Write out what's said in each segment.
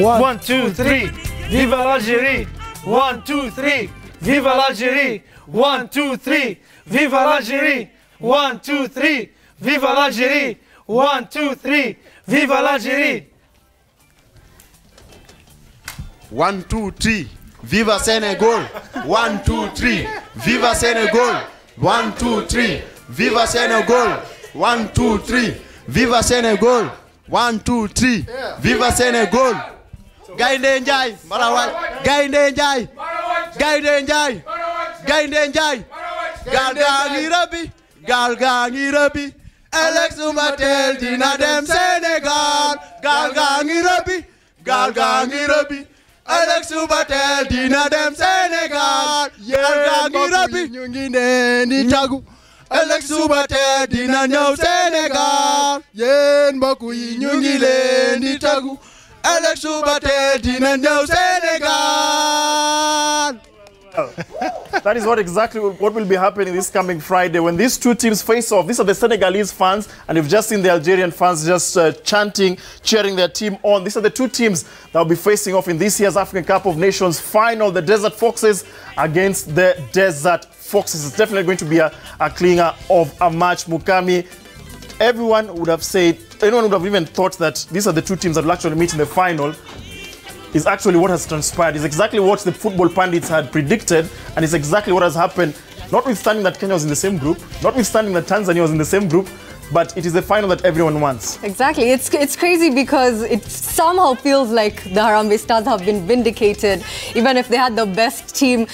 1, 2, 3. Viva l'Algérie. 1, 2, 3. Viva l'Algérie. 1, 2, 3. Viva l'Algérie. 1, 2, 3. Viva l'Algérie. 1, 2, 3. Viva l'Algérie. 1, 2, 3. Viva Senegal. 1, 2, 3. Viva Senegal. 1, 2, 3. Viva Senegal. 1, 2, 3. Viva Senegal. 1, 2, 3. Viva Senegal. Gaynde Njaay. Marawal. Gaynde Njaay. Gaynde Njaay. Gaynde Njaay. Gaal gaa ngi rëbbi. Gaal gaa ngi rëbbi. Ëllëg suba teel dina dem Senegal. Gaal gaa ngi rëbbi. Gaal gaa ngi rëbbi. Ëllëg suba teel dina dem Senegal. Gaal gaa ngi rëbbi. Ñu ngi ne ni tagu. Ëllëg suba teel dina ñëw Senegal. Yéen mbokk yi ñu ngi leen di tagu. Ëllëg suba teel dina ñëw Senegal. That is what will be happening this coming Friday when these two teams face off. These are the Senegalese fans, and you've just seen the Algerian fans just chanting, cheering their team on. These are the two teams that will be facing off in this year's African Cup of Nations final. The Desert Foxes against the Desert Foxes. It's definitely going to be a clinger of a match. Mukami, everyone would have said, anyone would have even thought that these are the two teams that will actually meet in the final. Is actually what has transpired. It's exactly what the football pundits had predicted, and it's exactly what has happened, notwithstanding that Kenya was in the same group, notwithstanding that Tanzania was in the same group, but it is the final that everyone wants. Exactly. It's crazy because it somehow feels like the Harambee Stars have been vindicated. Even if they had the best team,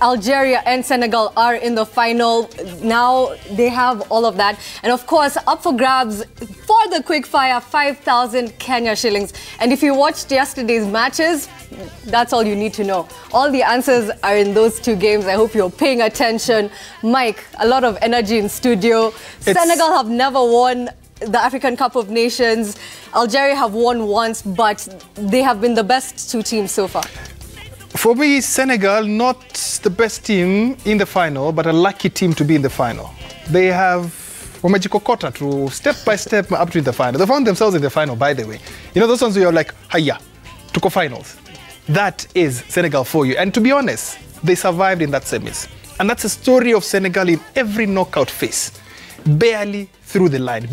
Algeria and Senegal are in the final. Now they have all of that. And of course, up for grabs for the quickfire, 5,000 Kenya shillings. And if you watched yesterday's matches, that's all you need to know. All the answers are in those two games. I hope you're paying attention. Mike, a lot of energy in studio. Senegal have never won the African Cup of Nations. Algeria have won once, but they have been the best two teams so far. For me, Senegal, not the best team in the final, but a lucky team to be in the final. They have wamejikokota to step by step up to the final. They found themselves in the final, by the way. You know, those ones where you're like, hiya, tuko finals. That is Senegal for you. And to be honest, they survived in that semis. And that's a story of Senegal in every knockout phase. Barely through the line,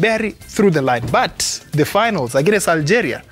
But the finals against Algeria,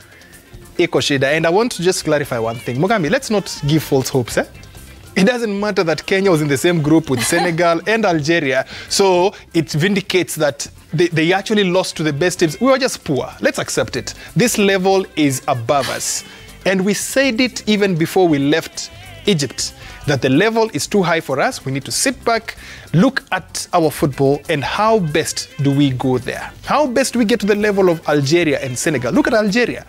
and I want to just clarify one thing. Mugambi, let's not give false hopes. It doesn't matter that Kenya was in the same group with Senegal and Algeria, so it vindicates that they actually lost to the best teams. We were just poor. Let's accept it. This level is above us. And we said it even before we left Egypt, that the level is too high for us. We need to sit back, look at our football, and how best do we go there? How best do we get to the level of Algeria and Senegal? Look at Algeria.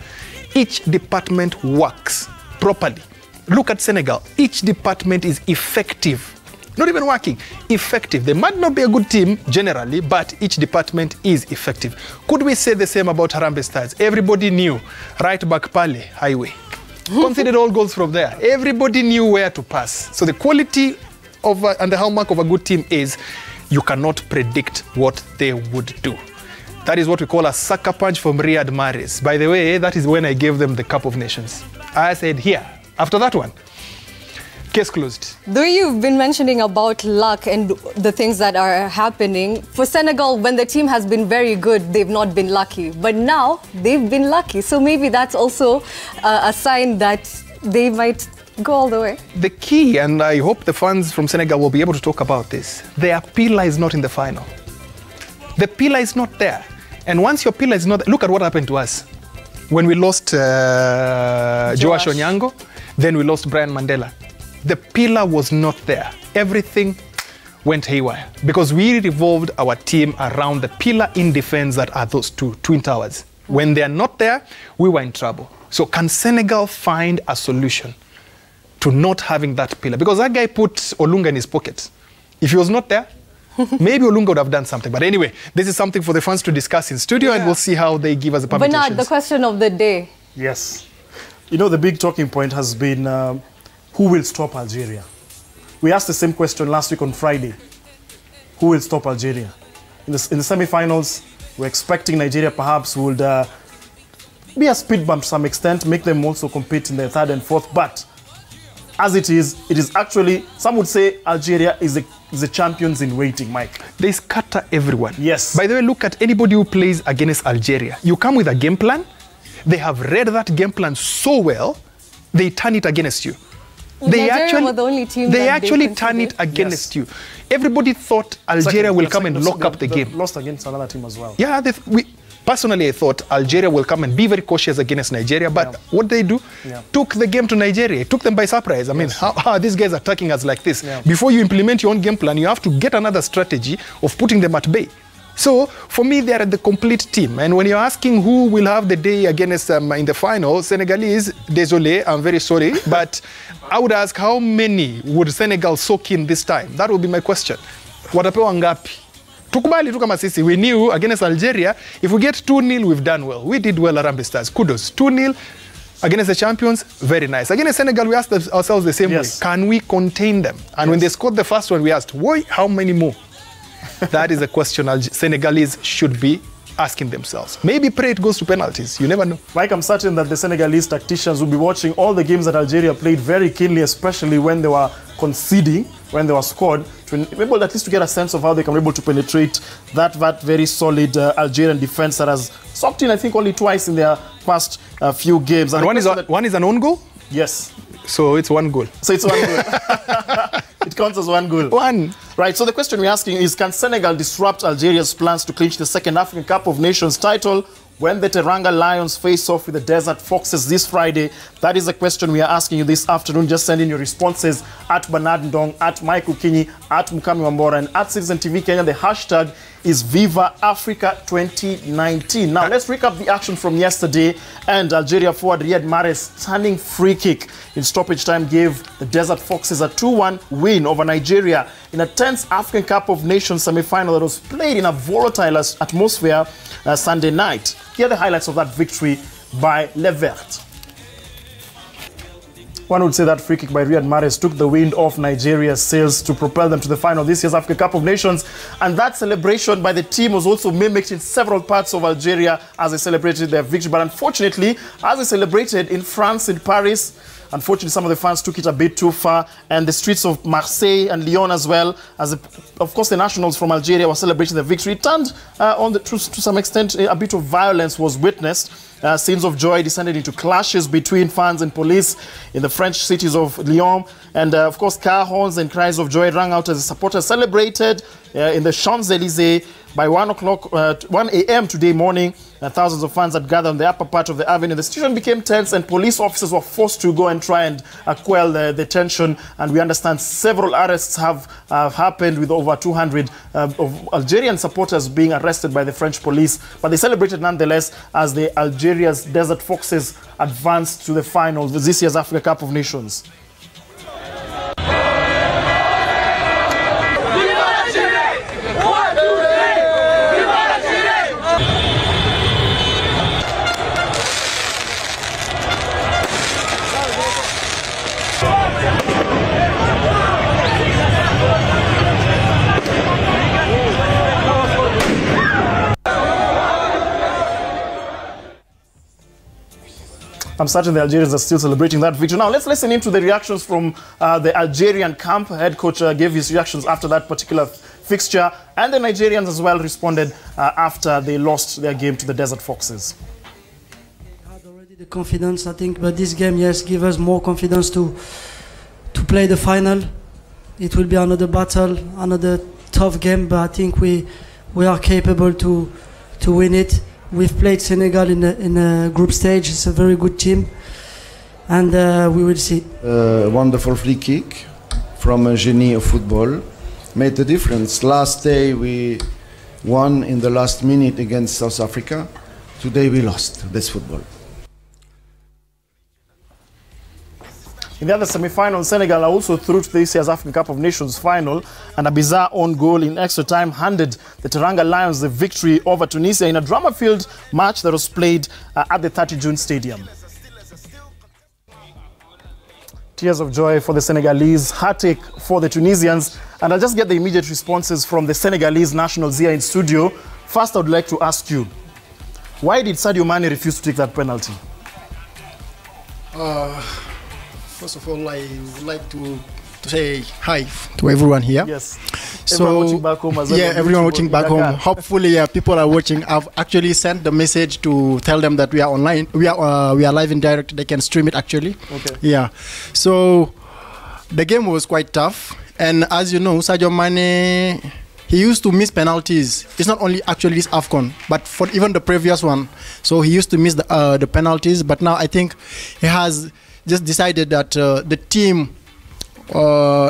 Each department works properly. Look at Senegal. Each department is effective. Not even working, effective. They might not be a good team generally, but each department is effective. Could we say the same about Harambee Stars? Everybody knew right back Pale highway. Conceded all goals from there. Everybody knew where to pass. So the quality of and the hallmark of a good team is you cannot predict what they would do. That is what we call a sucker punch from Riyad Mahrez. By the way, that is when I gave them the Cup of Nations. I said, here, after that one, case closed. Though you've been mentioning about luck and the things that are happening, for Senegal, when the team has been very good, they've not been lucky. But now, they've been lucky. So maybe that's also a sign that they might go all the way. The key, and I hope the fans from Senegal will be able to talk about this, their pillar is not in the final. The pillar is not there. And once your pillar is not there, look at what happened to us. When we lost Joash Onyango, then we lost Brian Mandela. The pillar was not there. Everything went haywire because we revolved our team around the pillar in defense that are those two twin towers. When they are not there, we were in trouble. So can Senegal find a solution to not having that pillar? Because that guy put Olunga in his pocket. If he was not there, maybe Olunga would have done something. But anyway, this is something for the fans to discuss in studio, and we'll see how they give us the permutations. Bernard, the question of the day. Yes. You know, the big talking point has been who will stop Algeria? We asked the same question last week on Friday. Who will stop Algeria? In the semi-finals, we're expecting Nigeria perhaps would be a speed bump to some extent, make them also compete in the third and fourth. But as it is actually, some would say Algeria is the champions in waiting, Mike. They scatter everyone. Yes. By the way, look at anybody who plays against Algeria. You come with a game plan. They have read that game plan so well, they turn it against you. They actually turn it against you. Everybody thought Algeria will come and lock up the game. Lost against another team as well. Yeah, personally, I thought Algeria will come and be very cautious against Nigeria, but what they do, took the game to Nigeria, took them by surprise. I mean, how are these guys attacking us like this? Yeah. Before you implement your own game plan, you have to get another strategy of putting them at bay. So, for me, they are the complete team. And when you're asking who will have the day against them in the final, Senegalese, désolé, I'm very sorry, but I would ask how many would Senegal soak in this time? That would be my question. Watapewa ngapi? Tukubali tu kama sisi, we knew against Algeria, if we get 2-0, we've done well. We did well, Harambee Stars. Kudos. 2-0 against the champions, very nice. Against Senegal, we asked ourselves the same way. Can we contain them? And when they scored the first one, we asked, why, how many more? That is a question Senegalese should be asking themselves. Maybe pray it goes to penalties. You never know. Mike, I'm certain that the Senegalese tacticians will be watching all the games that Algeria played very keenly, especially when they were conceding, when they were scored, to be able at least to get a sense of how they can be able to penetrate that very solid Algerian defense that has sucked in, I think, only twice in their past few games. And one is an own goal? Yes. So it's one goal. So it's one goal. It counts as one goal. One. Right, so the question we're asking is, can Senegal disrupt Algeria's plans to clinch the second African Cup of Nations title when the Teranga Lions face off with the Desert Foxes this Friday? That is the question we are asking you this afternoon. Just send in your responses at Bernard Ndong, at Michael Kinyi, at Mukami Wambora, and at CitizenTV Kenya. The hashtag is Viva Africa 2019. Now, let's recap the action from yesterday. And Algeria forward Riyad Mahrez' stunning free kick in stoppage time gave the Desert Foxes a 2-1 win over Nigeria in a tense African Cup of Nations semi-final that was played in a volatile atmosphere Sunday night. Here are the highlights of that victory by Le Vert. One would say that free kick by Riyad Mahrez took the wind off Nigeria's sails to propel them to the final of this year's Africa Cup of Nations. And that celebration by the team was also mimicked in several parts of Algeria as they celebrated their victory. But unfortunately, as they celebrated in France, in Paris, unfortunately, some of the fans took it a bit too far, and the streets of Marseille and Lyon as well, as of course the nationals from Algeria were celebrating the victory, it turned to some extent a bit of violence was witnessed. Scenes of joy descended into clashes between fans and police in the French cities of Lyon, and of course car horns and cries of joy rang out as the supporters celebrated in the Champs-Élysées. By 1 a.m. today morning, thousands of fans had gathered on the upper part of the avenue. The situation became tense and police officers were forced to go and try and quell the tension. And we understand several arrests have happened, with over 200 of Algerian supporters being arrested by the French police. But they celebrated nonetheless as the Algeria's Desert Foxes advanced to the final of this year's Africa Cup of Nations. I'm certain the Algerians are still celebrating that victory. Now, let's listen into the reactions from the Algerian camp. Head coach gave his reactions after that particular fixture, and the Nigerians as well responded after they lost their game to the Desert Foxes. We had already the confidence, I think, but this game, yes, gives us more confidence to play the final. It will be another battle, another tough game, but I think we are capable to win it. We've played Senegal in a group stage. It's a very good team, and we will see. Wonderful free kick from a genie of football made the difference. Last day we won in the last minute against South Africa. Today we lost. That's football. In the other semi-final, Senegal are also through to this year's African Cup of Nations final, and a bizarre own goal in extra time handed the Teranga Lions the victory over Tunisia in a drama-filled match that was played at the 30 June Stadium. Tears of joy for the Senegalese, heartache for the Tunisians, and I'll just get the immediate responses from the Senegalese nationals here in studio. First, I would like to ask you, Why did Sadio Mane refuse to take that penalty? First of all, I would like to say hi to everyone here. Yes. So, everyone watching back home as well. yeah, everyone watching back home. Hopefully, people are watching. I've actually sent the message to tell them that we are online. We are live in direct. They can stream it actually. Okay. Yeah. So the game was quite tough, and as you know, Sadio Mane, he used to miss penalties. It's not only actually this AFCON, but for even the previous one. So he used to miss the penalties. But now I think he has just decided that the team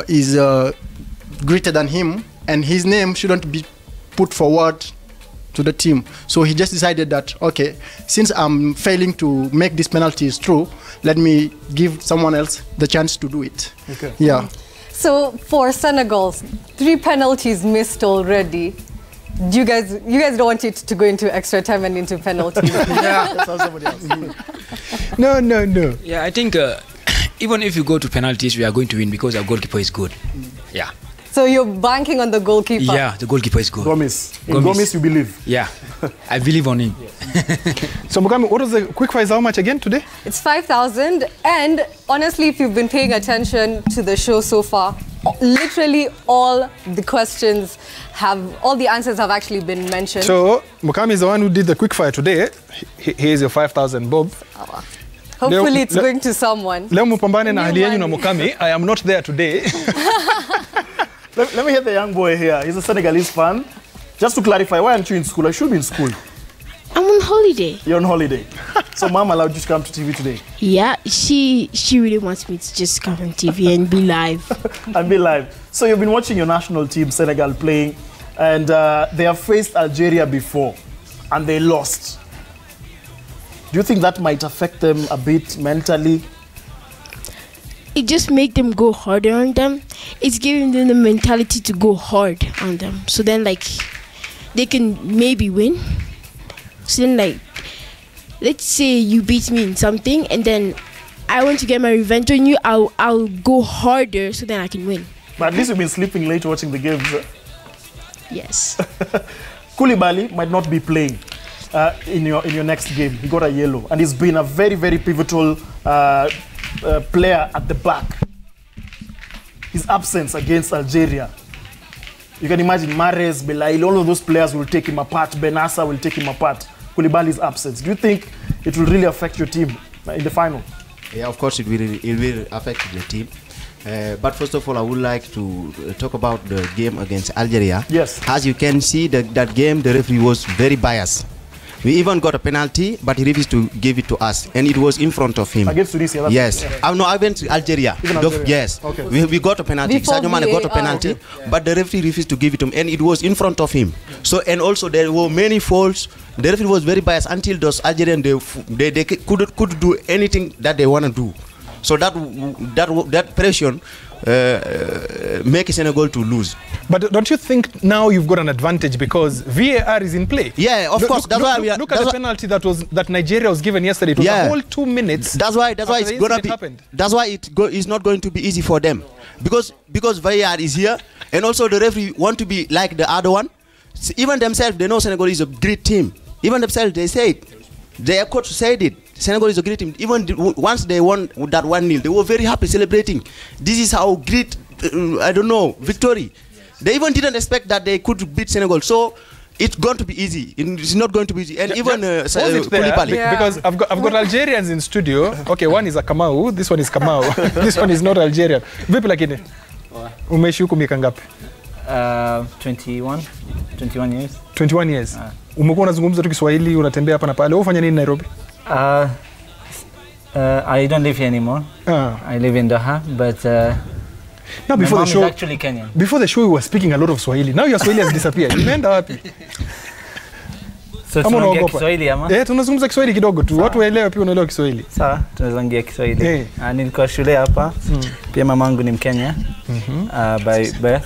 is greater than him, and his name shouldn't be put forward to the team. So he just decided that, okay, since I'm failing to make these penalties true, let me give someone else the chance to do it. Okay. Yeah. So for Senegal, 3 penalties missed already. You guys don't want it to go into extra time and into penalties. Yeah, that's how somebody else. No. Yeah, I think even if you go to penalties, we are going to win because our goalkeeper is good. Yeah. So you're banking on the goalkeeper? Yeah, the goalkeeper is good. Gomis. In Gomis, you believe? Yeah, I believe on him. So Mukami, what was the quickfire? How much again today? It's 5,000, and honestly, if you've been paying attention to the show so far, literally all the answers have actually been mentioned. So Mukami is the one who did the quickfire today. Here's your 5,000 bob. Hopefully it's going to someone. Leo mupambane na hali yenu na Mukami. I am not there today. Let me hear the young boy here. He's a Senegalese fan. Just to clarify, why aren't you in school? I should be in school. I'm on holiday. You're on holiday. So mom allowed you to come to TV today? Yeah, she really wants me to just come on TV and be live. And be live. So you've been watching your national team, Senegal, playing, and they have faced Algeria before, and they lost. Do you think that might affect them a bit mentally? It just makes them go harder on them. It's giving them the mentality to go hard on them. So then, like, they can maybe win. So then, like, let's say you beat me in something, and then I want to get my revenge on you. I'll go harder so then I can win. But at least you've been sleeping late watching the games. Yes. Koulibaly might not be playing in your next game. He got a yellow, and he's been a very, very pivotal player at the back. His absence against Algeria. You can imagine Mahrez, Belail, all of those players will take him apart. Benassa will take him apart. Koulibaly's absence. Do you think it will really affect your team in the final? Yeah, of course it will affect the team. But first of all, I would like to talk about the game against Algeria. Yes. As you can see, that game, the referee was very biased. We even got a penalty, but he refused to give it to us, and it was in front of him. Against Tunisia? Yes. No, I went to Algeria. Algeria. Yes. Okay. We got a penalty. Sadio Mane got a penalty, but the referee refused to give it to him, and it was in front of him. So, and also there were many faults. The referee was very biased until those Algerians, they could do anything that they want to do. So that pressure make Senegal to lose. But don't you think now you've got an advantage because VAR is in play? Yeah, of course. That's why we are. Look at the penalty that Nigeria was given yesterday. It was a whole 2 minutes. That's why it's gonna be. That's why it's not going to be easy for them, because VAR is here, and also the referee want to be like the other one. Even themselves, they know Senegal is a great team. Even themselves, they say it. Their coach said it. Senegal is a great team. Even once they won that 1-0, they were very happy celebrating. This is how great, I don't know, victory. They even didn't expect that they could beat Senegal. So it's going to be easy. It's not going to be easy. And even Koulibaly. Yeah. Because I've got Algerians in studio. Okay, one is a Kamau. This one is Kamau. This one is not Algerian. Vipi lakini? Umeishi huku miaka ngapi? 21 years. 21 years. Umekuwa unazungumza tu Kiswahili, unatembea hapa na pale. Wewe ufanya nini Nairobi? I don't live here anymore. I live in Doha, but now before my the show, is actually Kenyan. Before the show, we were speaking a lot of Swahili. Now your Swahili has disappeared. Umeenda wapi? So tunaongea Kiswahili ama? Tunazungumza Kiswahili kidogo tu. Watu waelewe pia unaelewa Kiswahili. Sawa, tunaongea Kiswahili. Nilikuwa shule hapa. Pia mamangu ni Mkenya. By birth.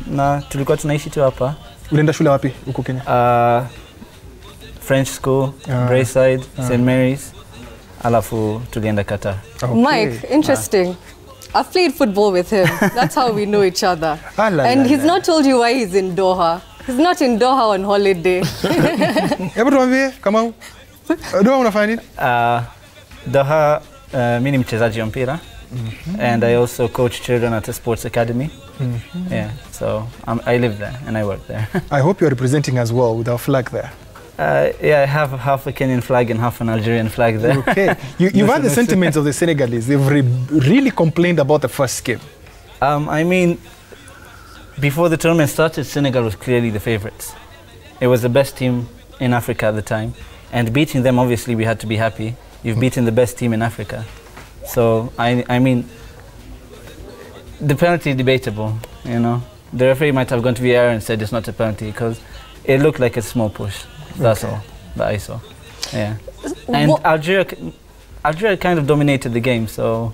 Na tulikuwa tunaishi tu hapa. Ulienda shule wapi huko Kenya? French school, Brayside, St. Mary's. Alafu tulienda Qatar. Okay. Mike, interesting. I've played football with him. That's how we know each other. And he's not told you why he's in Doha. He's not in Doha on holiday. Hebu tuambie kama Doha unafanya nini? Doha, mimi ni mchezaji wa mpira. And I also coach children at a sports academy. Yeah, so I live there and I work there. I hope you're representing as well with our flag there. Yeah, I have half a Kenyan flag and half an Algerian flag there. Okay. You've had the sentiments of the Senegalese. They've really complained about the first game. I mean, before the tournament started, Senegal was clearly the favorites. It was the best team in Africa at the time. And beating them, obviously, we had to be happy. You've beaten the best team in Africa. So, I mean, the penalty is debatable, you know. The referee might have gone to VAR and said it's not a penalty because it looked like a small push. That's all that I saw. Yeah. And Algeria kind of dominated the game, so...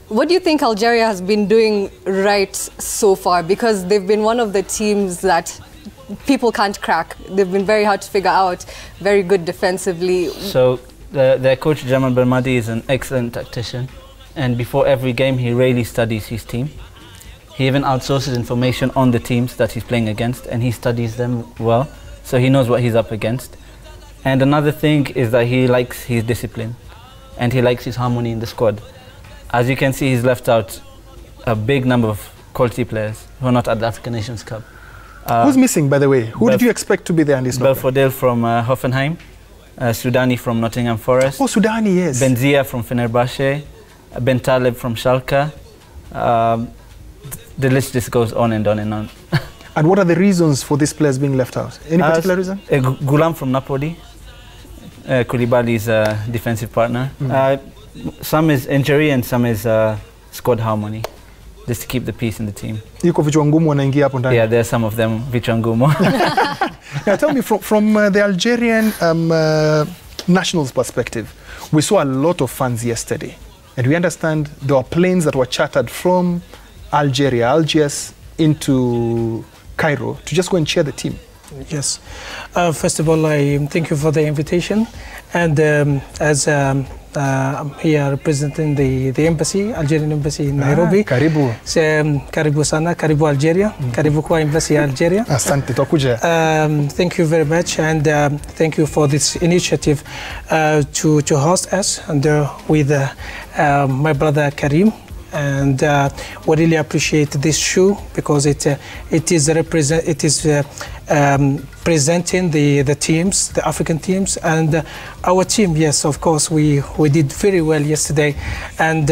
What do you think Algeria has been doing right so far? Because they've been one of the teams that people can't crack. They've been very hard to figure out, very good defensively. So their coach Jamal Belmadi is an excellent tactician, and before every game he really studies his team. He even outsources information on the teams that he's playing against, and he studies them well, so he knows what he's up against. And another thing is that he likes his discipline, and he likes his harmony in the squad. As you can see, he's left out a big number of quality players who are not at the African Nations Cup. Who's missing, by the way? Who did you expect to be there in this? Belfodil from Hoffenheim, Sudani from Nottingham Forest. Oh, Sudani, yes. Benzia from Fenerbahce, Ben Taleb from Schalke. The list just goes on and on and on. And what are the reasons for these players being left out? Any particular reason? Goulam from Napoli. Koulibaly's defensive partner. Some is injury and some is squad harmony, just to keep the peace in the team. Yeah, there are some of them, vichwa ngumu. Now tell me, from the Algerian nationals perspective, we saw a lot of fans yesterday, and we understand there were planes that were chartered from Algiers into Cairo to just go and cheer the team. Yes. First of all, I thank you for the invitation. And as I'm here representing the embassy, Algerian embassy in Nairobi. Karibu. Karibu sana, karibu Algeria, karibu kwa embassy Algeria. Asante, tokuja. Thank you very much, and thank you for this initiative to host us, and with my brother Karim. And we really appreciate this show because it is presenting the teams, the African teams, and our team. Yes, of course, we did very well yesterday, and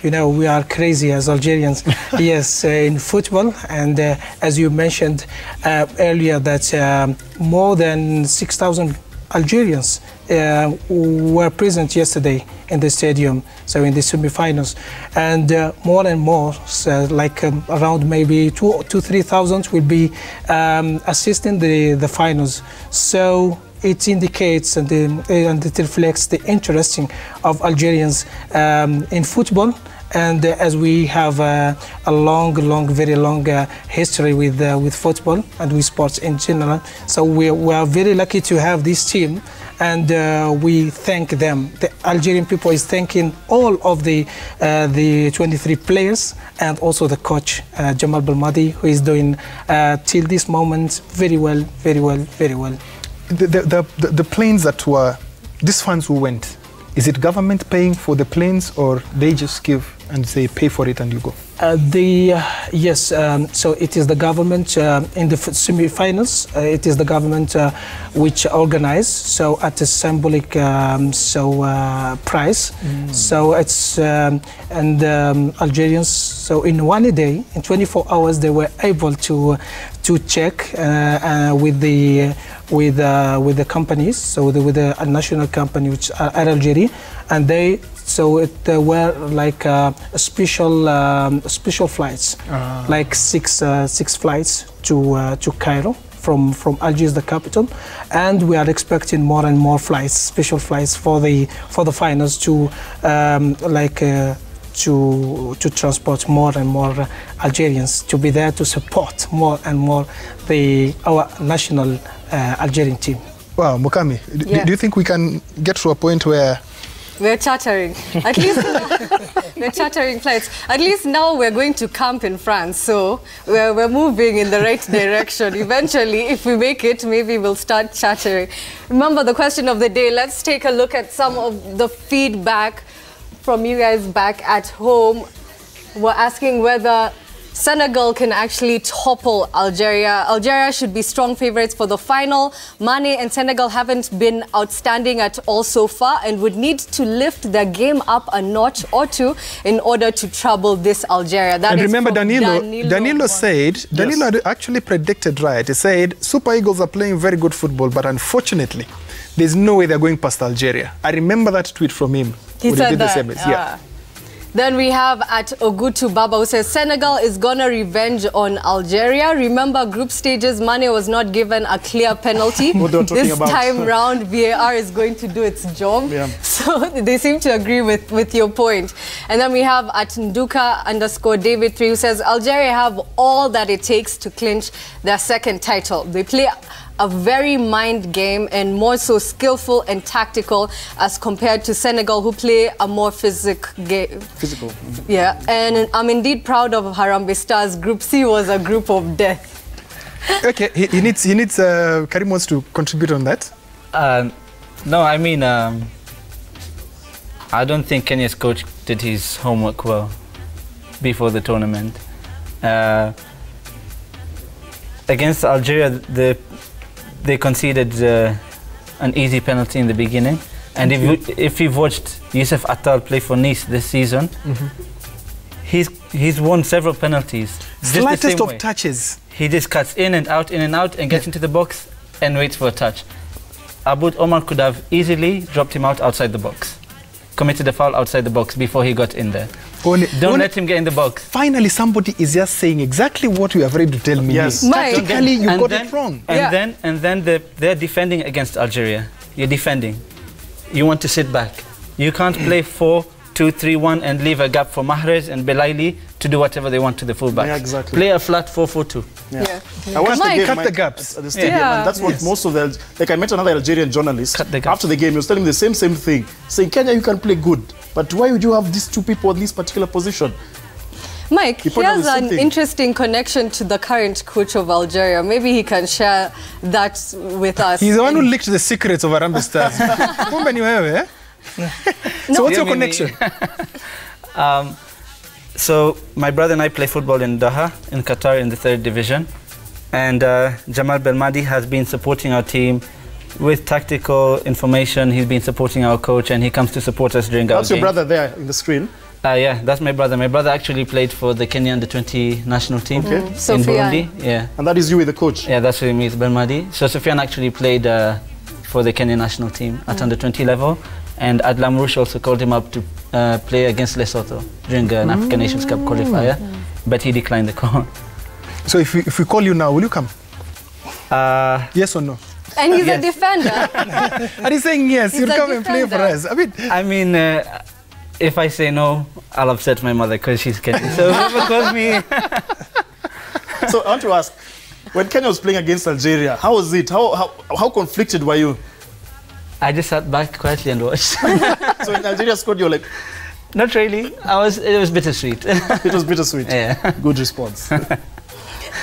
you know, we are crazy as Algerians. Yes, in football, and as you mentioned earlier, that more than 6,000 Algerians were present yesterday in the stadium, so in the semi-finals, and more and more, so like around maybe 2,000 to 3,000 will be assisting the finals. So it indicates and it reflects the interest of Algerians in football. And as we have a very long history with football and with sports in general, so we are very lucky to have this team, and we thank them. The Algerian people is thanking all of the 23 players and also the coach Jamal Belmadi, who is doing till this moment very well. The planes that were, these fans who went, is it government paying for the planes, or they just give and say pay for it and you go? Yes, so it is the government in the semi-finals. It is the government which organized, so at a symbolic price. So it's and Algerians. So in one day, in 24 hours, they were able to check with the companies, so with the national company, which are Algeria, and they. So there were like special flights, like six flights to Cairo from Algiers, the capital, and we are expecting more and more flights, special flights for the finals to to transport more and more Algerians to be there to support more and more our national Algerian team. Wow, Mukami, do you think we can get to a point where We're chartering. At least we're chartering flights. At least now we're going to camp in France, so we're moving in the right direction. Eventually, if we make it, maybe we'll start chartering. Remember the question of the day. Let's take a look at some of the feedback from you guys back at home. We're asking whether Senegal can actually topple Algeria. Algeria should be strong favorites for the final. Mane and Senegal haven't been outstanding at all so far and would need to lift their game up a notch or two in order to trouble this Algeria. That and is remember, from Danilo actually predicted right. He said, Super Eagles are playing very good football, but unfortunately, there's no way they're going past Algeria. I remember that tweet from him. He said that. Yeah. Then we have at Ogutu Baba who says Senegal is gonna revenge on Algeria. Remember group stages, Mane was not given a clear penalty. This time round, VAR is going to do its job. Yeah. So they seem to agree with your point. And then we have at Nduka_David3 who says Algeria have all that it takes to clinch their second title. They play a very mind game and more so skillful and tactical as compared to Senegal, who play a more physical game. Yeah, and I'm indeed proud of Harambee Stars. Group C was a group of death. Okay, he needs Karim wants to contribute on that. No, I mean, I don't think Kenya's coach did his homework well before the tournament. Against Algeria, they conceded an easy penalty in the beginning. And if you've watched Youssef Attal play for Nice this season, he's won several penalties. Slightest of touches. He just cuts in and out, and gets into the box and waits for a touch. Aboud Omar could have easily dropped him out outside the box, committed a foul outside the box before he got in there. Don't let him get in the box. Finally, somebody is just saying exactly what you are afraid to tell me. Yes. Tactically, you got it wrong. And then they're defending against Algeria. You're defending. You want to sit back. You can't play 4-2-3-1 and leave a gap for Mahrez and Belaili to do whatever they want to the fullbacks. Yeah, exactly. Play a flat 4-4-2. Yeah. I watched the game, cut the gaps at the stadium, and that's what most of the... Like, I met another Algerian journalist after the game. He was telling me the same thing, saying, Kenya, you can play good, but why would you have these two people in this particular position? Mike, he has an interesting connection to the current coach of Algeria. Maybe he can share that with us. He's the one who leaked the secrets of Harambee Stars. So what's your connection? So my brother and I play football in Doha, in Qatar, in the 3rd division. And Jamal Belmadi has been supporting our team with tactical information. He's been supporting our coach, and he comes to support us during our games. That's your brother there in the screen? Yeah, that's my brother. My brother actually played for the Kenya under-20 national team in Burundi. Yeah. And that is you with the coach? Yeah, that's with me, it's Belmadi. So Sofiane actually played for the Kenya national team at under-20 level. And Adlam Roush also called him up to play against Lesotho during an African Nations Cup qualifier, but he declined the call. So if we call you now, will you come? Yes or no? And he's a defender. And he's saying yes, you'll come and play for us. I mean, if I say no, I'll upset my mother because she's Kenyan. So whoever calls me... So I want to ask, when Kenya was playing against Algeria, how was it? How conflicted were you? I just sat back quietly and watched. So when Algeria scored, you were like... Not really. It was bittersweet. It was bittersweet. Yeah. Good response.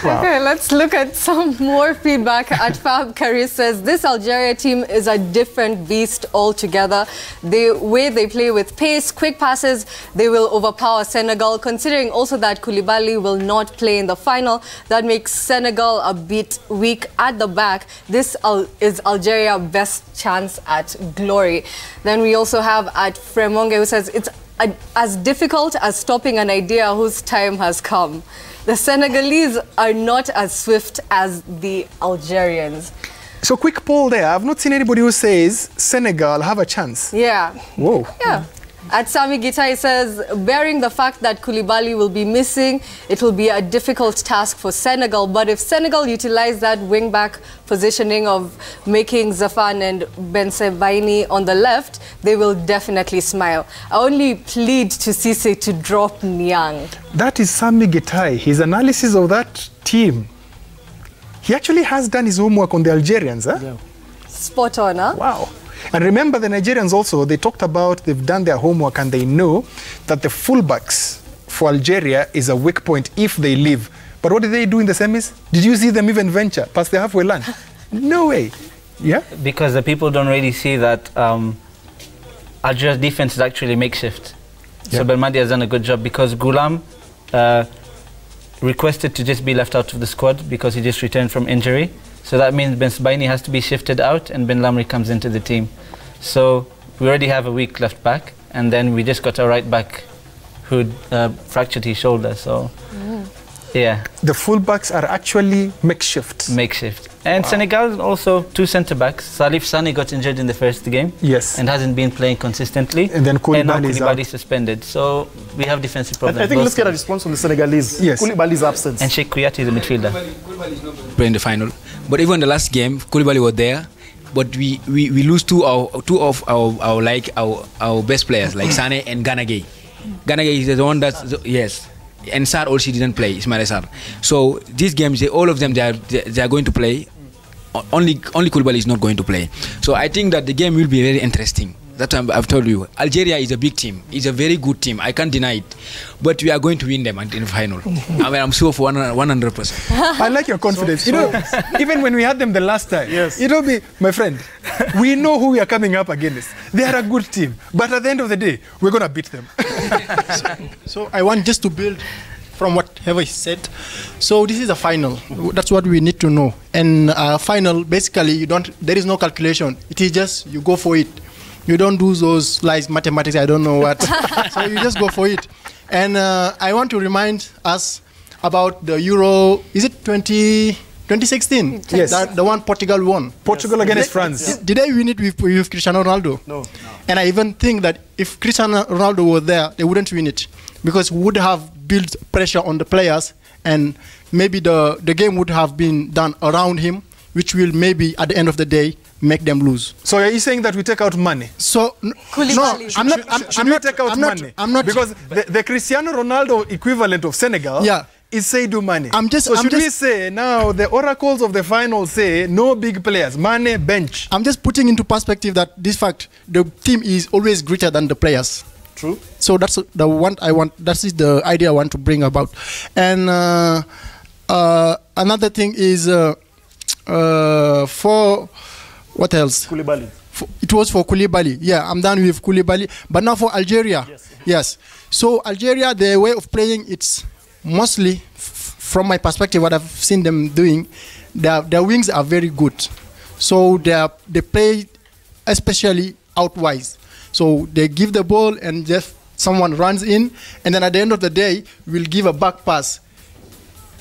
Wow. Okay, let's look at some more feedback. At Fab Kari says, this Algeria team is a different beast altogether. The way they play with pace, quick passes, they will overpower Senegal. Considering also that Koulibaly will not play in the final, that makes Senegal a bit weak at the back. This is Algeria's best chance at glory. Then we also have at Fremonge who says, it's as difficult as stopping an idea whose time has come. The Senegalese are not as swift as the Algerians. So quick poll there. I've not seen anybody who says Senegal have a chance. Yeah. Whoa. Yeah. At Sami Gitai says, bearing the fact that Koulibaly will be missing, it will be a difficult task for Senegal. But if Senegal utilize that wing-back positioning of making Zafan and Ben Sebaini on the left, they will definitely smile. I only plead to Cisse to drop Niang. That is Sami Gitai. His analysis of that team. He actually has done his homework on the Algerians, huh? Yeah. Spot on, huh? Wow. And remember, the Nigerians also, they talked about, they've done their homework and they know that the fullbacks for Algeria is a weak point if they leave. But what did they do in the semis? Did you see them even venture past the halfway line? No way. Yeah? Because the people don't really see that Algeria's defense is actually makeshift. Yeah. So Belmadi has done a good job because Ghulam requested to just be left out of the squad because he just returned from injury. So that means Ben Sbaini has to be shifted out and Ben Lamri comes into the team. So we already have a weak left back, and then we just got a right back who fractured his shoulder. So yeah. The fullbacks are actually makeshift. Makeshift. And Senegal also 2 centre-backs. Salif Sane got injured in the first game. Yes. And hasn't been playing consistently. And then Koulibaly is suspended. So we have defensive problems. I think let's get a response from the Senegalese. Yes. Koulibaly's absence. And Sheikh Kouyaté is a midfielder. Koulibaly is not playing the final. But even the last game, Koulibaly was there. But we lose two of our best players, like Sane and Ganagay. Ganagay is the one that's, yes. And Sarr also didn't play, Ismail Sarr. So these games, all of them, they are going to play. Only Koulibaly is not going to play. So I think that the game will be very interesting. That's what I've told you. Algeria is a big team. It's a very good team. I can't deny it. But we are going to win them in the final. I mean, I'm sure for 100%. I like your confidence. You know, even when we had them the last time, yes. It will be, my friend, we know who we are coming up against. They are a good team. But at the end of the day, we're going to beat them. So I want just to build from whatever he said. So this is a final. That's what we need to know. And final, basically, there is no calculation. It is just, you go for it. You don't do those lies, mathematics, I don't know what. So you just go for it. And I want to remind us about the Euro, is it 2016? Yes. The one Portugal won. Portugal against France. Did they win it with Cristiano Ronaldo? No. And I even think that if Cristiano Ronaldo were there, they wouldn't win it. Because we would have built pressure on the players, and maybe the game would have been done around him, which will maybe, at the end of the day, make them lose. So are you saying that we take out money? So no, I'm not. Should we take out money? I'm not, because the Cristiano Ronaldo equivalent of Senegal is Seydou Mane. Should we say now the oracles of the final say no big players, Mane bench? I'm just putting into perspective that this fact, the team is always greater than the players. True. So that's the one I want. That is the idea I want to bring about. And another thing is for what else? Koulibaly. It was for Koulibaly. Yeah, I'm done with Koulibaly. But now for Algeria. Yes. So Algeria, their way of playing, it's mostly, from my perspective, what I've seen them doing, their wings are very good. So they play especially outwise. So they give the ball and just someone runs in, and then at the end of the day, we'll give a back pass.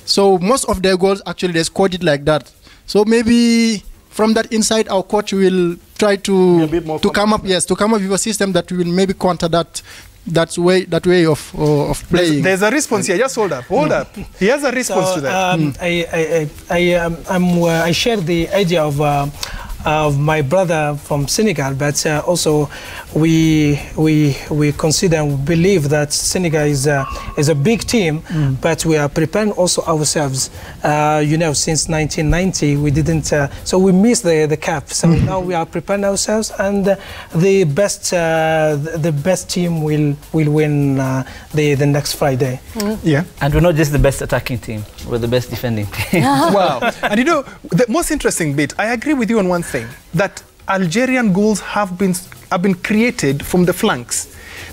So most of their goals, actually, they scored it like that. So maybe from that inside, our coach will try to come up with a system that will maybe counter that way of playing. There's a response here. Just hold up. He has a response to that. I share the idea of my brother from Senegal, but also we consider and believe that Senegal is a big team, but we are preparing also ourselves. You know, since 1990 we didn't, so we missed the cap. So now we are preparing ourselves, and the best team will win the next Friday. Yeah, and we're not just the best attacking team; we're the best defending team. Wow! And you know, the most interesting bit, I agree with you on one thing, that Algerian goals have been created from the flanks.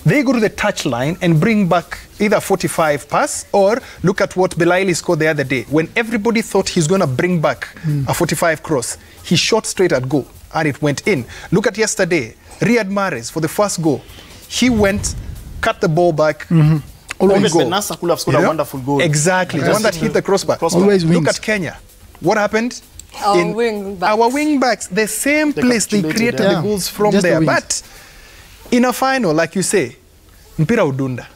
They go to the touchline and bring back either 45 pass, or look at what Belaili scored the other day. When everybody thought he's going to bring back a 45 cross, he shot straight at goal and it went in. Look at yesterday, Riyad Mahrez for the first goal. He went, cut the ball back. Always Benassa could have scored a wonderful goal. Exactly, the one that hit the crossbar. Always wings. Look at Kenya. What happened? Our wing backs, the same place they created the goals from just there. But in a final, like you say, mpira udunda.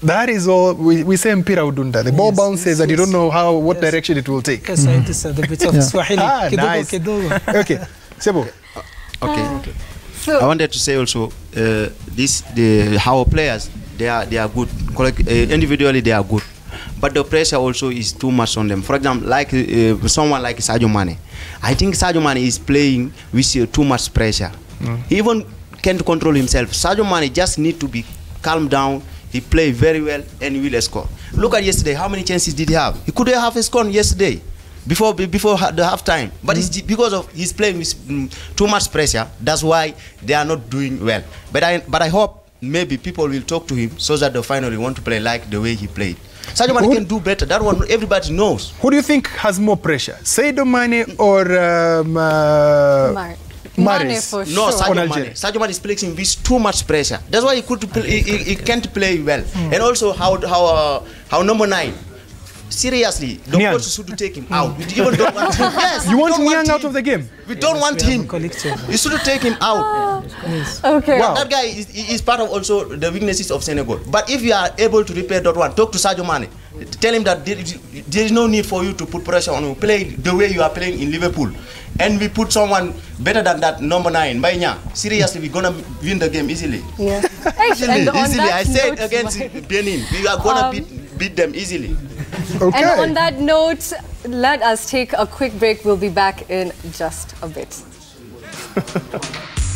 That is all we say, mpira udunda. The ball bounces and you don't know what direction it will take. Yes, I understand the bit of Swahili. Nice. Okay, Sebo. Okay. I wanted to say also, our players, they are good. Individually, they are good. but the pressure also is too much on them. For example, like someone like Sadio Mane. I think Sadio Mane is playing with too much pressure. He even can't control himself. Sadio Mane just need to be calm down. He played very well and he will score. Look at yesterday. How many chances did he have? He could have scored yesterday before the halftime. But it's because of he's playing with too much pressure. That's why they are not doing well. But I hope maybe people will talk to him so that they finally want to play like the way he played. Sadio Mane can do better. That one everybody knows. Who do you think has more pressure, Sadio Mane or Mane for sure. No, Sadio Mane. Sadio Mane is playing with too much pressure. That's why he can't play well. And also how number 9. Seriously, the coach should take him out. We even don't want him. Yes, you want Niang out of the game? We don't want him. You should take him out. Okay. Wow. That guy is part of also the weaknesses of Senegal. But if you are able to repair that one, talk to Sadio Mane. Tell him that there is no need for you to put pressure on you. Play the way you are playing in Liverpool. And we put someone better than that, number 9, Baynya. Seriously, we're gonna win the game easily. Yeah. easily. I said against Benin, we are gonna beat them easily. Okay. And on that note, let us take a quick break. We'll be back in just a bit.